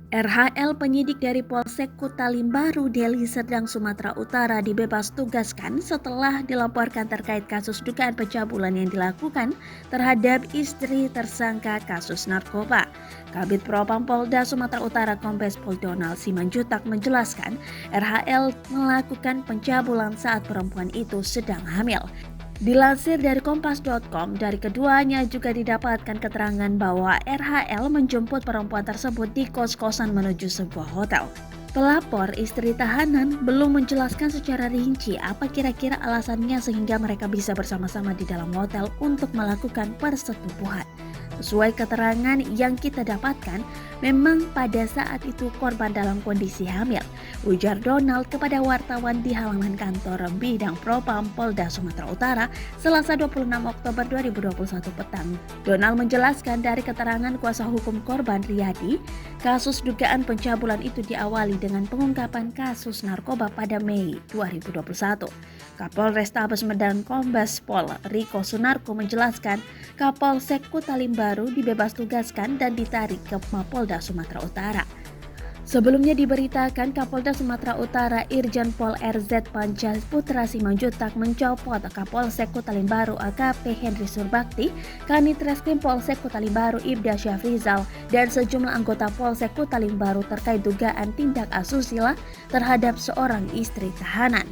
RHL, penyidik dari Polsek Kutalimbaru, Deli Serdang, Sumatera Utara, dibebas tugaskan setelah dilaporkan terkait kasus dugaan pencabulan yang dilakukan terhadap istri tersangka kasus narkoba. Kabid Propam Polda Sumatera Utara Kombes Pol Donald Simanjuntak menjelaskan RHL melakukan pencabulan saat perempuan itu sedang hamil. Dilansir dari Kompas.com, dari keduanya juga didapatkan keterangan bahwa RHL menjemput perempuan tersebut di kos-kosan menuju sebuah hotel. Pelapor, istri tahanan, belum menjelaskan secara rinci apa kira-kira alasannya sehingga mereka bisa bersama-sama di dalam hotel untuk melakukan persetubuhan. Sesuai keterangan yang kita dapatkan, memang pada saat itu korban dalam kondisi hamil, ujar Donald kepada wartawan di halaman kantor bidang Propam Polda Sumatera Utara Selasa 26 Oktober 2021 petang. Donald menjelaskan dari keterangan kuasa hukum korban Riyadi, kasus dugaan pencabulan itu diawali dengan pengungkapan kasus narkoba pada Mei 2021. Kapolrestabes Medan Kombes Pol Riko Sunarko menjelaskan Kapolsek Kutalimbaru dibebas tugaskan dan ditarik ke Mapolda Sumatera Utara. Sebelumnya diberitakan Kapolda Sumatera Utara Irjen Pol RZ Panca Putra Simanjuntak mencopot Kapolsek Kutalimbaru AKP Henry Surbakti, Kanit Reskrim Polsek Kutalimbaru Ibda Syafrizal, dan sejumlah anggota Polsek Kutalimbaru terkait dugaan tindak asusila terhadap seorang istri tahanan.